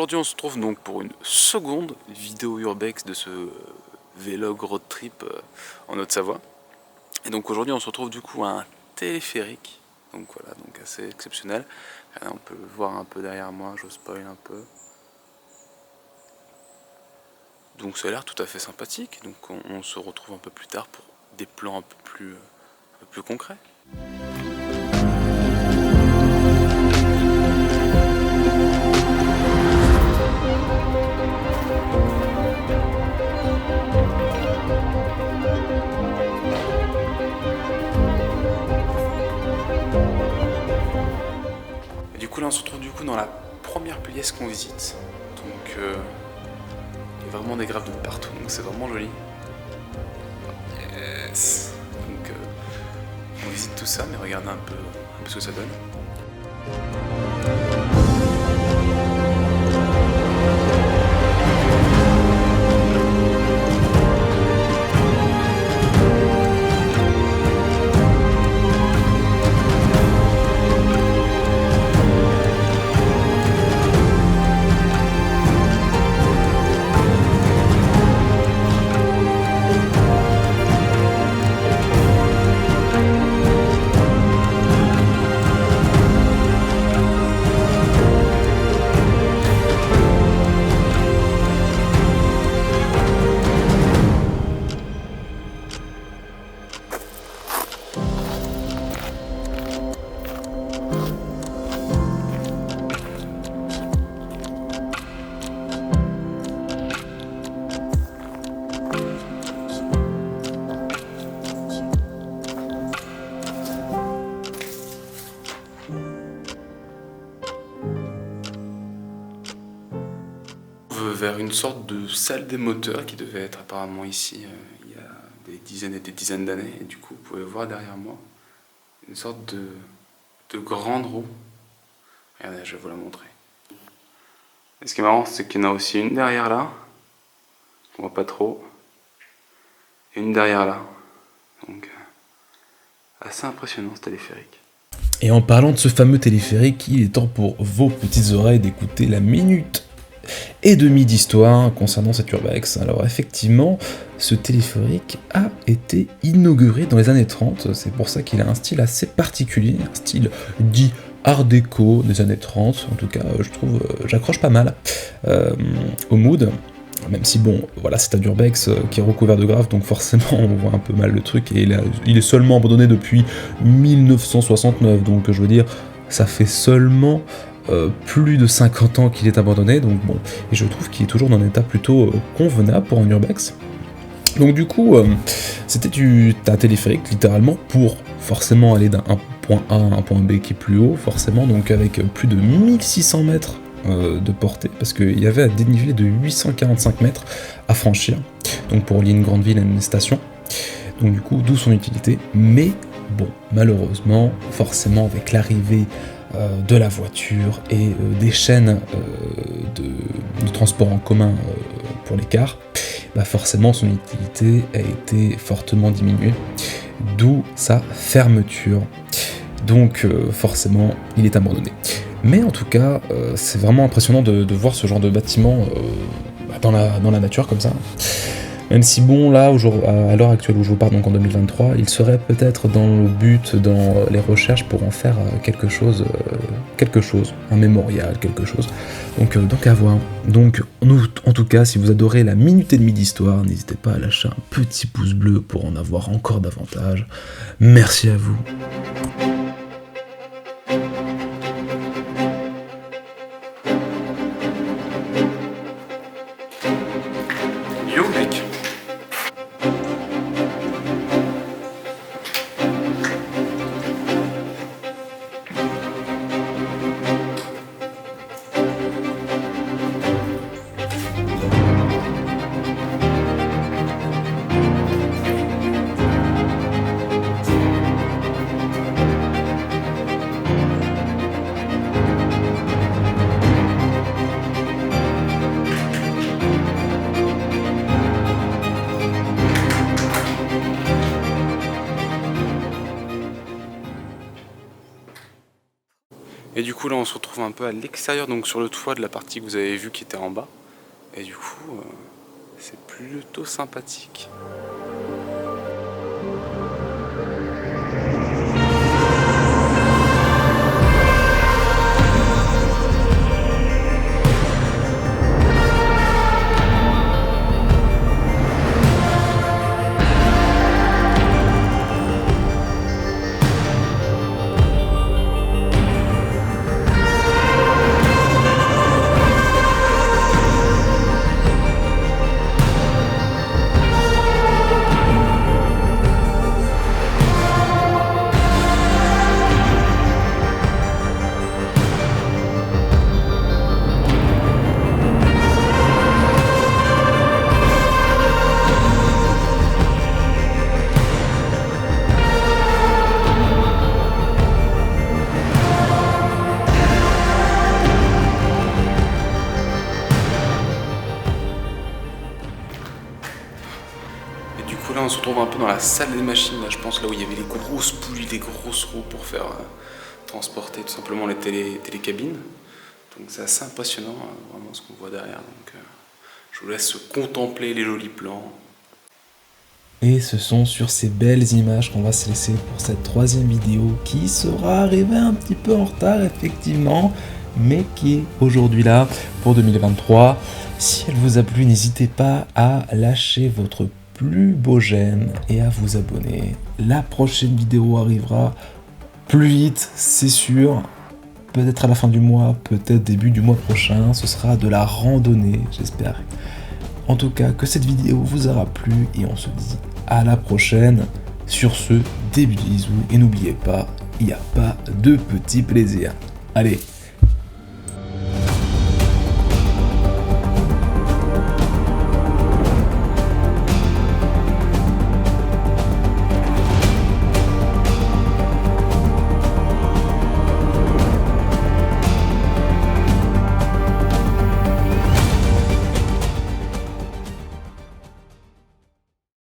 aujourd'hui on se retrouve donc pour une seconde vidéo urbex de ce vlog road trip en Haute-Savoie. Et donc aujourd'hui on se retrouve du coup à un téléphérique, donc voilà, donc assez exceptionnel. Là, on peut voir un peu derrière moi, je spoil un peu. Donc ça a l'air tout à fait sympathique, donc on se retrouve un peu plus tard pour des plans un peu plus concrets. Et du coup là on se retrouve du coup dans la première pièce qu'on visite, donc il y a vraiment des graves de partout, donc c'est vraiment joli. Yes. Donc on visite tout ça, mais regardez un peu ce que ça donne. Vers une sorte de salle des moteurs qui devait être apparemment ici il y a des dizaines et des dizaines d'années. Et du coup, vous pouvez voir derrière moi une sorte de grande roue. Regardez, je vais vous la montrer. Et ce qui est marrant, c'est qu'il y en a aussi une derrière là, on voit pas trop, et une derrière là. Donc, assez impressionnant ce téléphérique. Et en parlant de ce fameux téléphérique, il est temps pour vos petites oreilles d'écouter la minute et demie d'histoire concernant cet urbex. Alors effectivement, ce téléphérique a été inauguré dans les années 30, c'est pour ça qu'il a un style assez particulier, un style dit art déco des années 30, en tout cas je trouve, j'accroche pas mal au mood, même si bon, voilà, c'est un urbex qui est recouvert de graves, donc forcément on voit un peu mal le truc, et il est seulement abandonné depuis 1969, donc je veux dire, ça fait seulement plus de 50 ans qu'il est abandonné, donc bon, et je trouve qu'il est toujours dans un état plutôt convenable pour un urbex. Donc du coup, c'était un téléphérique littéralement pour forcément aller d'un point A à un point B qui est plus haut, forcément, donc avec plus de 1600 mètres de portée, parce qu'il y avait un dénivelé de 845 mètres à franchir, donc pour lier une grande ville à une station, donc du coup, d'où son utilité, mais bon, malheureusement, forcément avec l'arrivée de la voiture et des chaînes de transport en commun pour les cars, bah forcément son utilité a été fortement diminuée, d'où sa fermeture. Donc forcément il est abandonné. Mais en tout cas c'est vraiment impressionnant de voir ce genre de bâtiment dans la nature comme ça. Même si bon, là, à l'heure actuelle où je vous parle, donc en 2023, il serait peut-être dans le but, dans les recherches pour en faire quelque chose, un mémorial, quelque chose. Donc à voir. Donc, en tout cas, si vous adorez la minute et demie d'histoire, n'hésitez pas à lâcher un petit pouce bleu pour en avoir encore davantage. Merci à vous. Yo mec. coup là on se retrouve un peu à l'extérieur, donc sur le toit de la partie que vous avez vue qui était en bas. Et du coup c'est plutôt sympathique. Là on se retrouve un peu dans la salle des machines, là je pense là où il y avait les grosses poulies, les grosses roues pour faire transporter tout simplement les télécabines. Donc c'est assez impressionnant vraiment ce qu'on voit derrière. Donc je vous laisse contempler les jolis plans. Et ce sont sur ces belles images qu'on va se laisser pour cette troisième vidéo qui sera arrivée un petit peu en retard effectivement, mais qui est aujourd'hui là pour 2023. Si elle vous a plu, n'hésitez pas à lâcher votre plus beau j'aime et à vous abonner. La prochaine vidéo arrivera plus vite, c'est sûr. Peut-être à la fin du mois, peut-être début du mois prochain. Ce sera de la randonnée, j'espère. En tout cas, que cette vidéo vous aura plu et on se dit à la prochaine. Sur ce, des bisous et n'oubliez pas, il n'y a pas de petits plaisirs. Allez,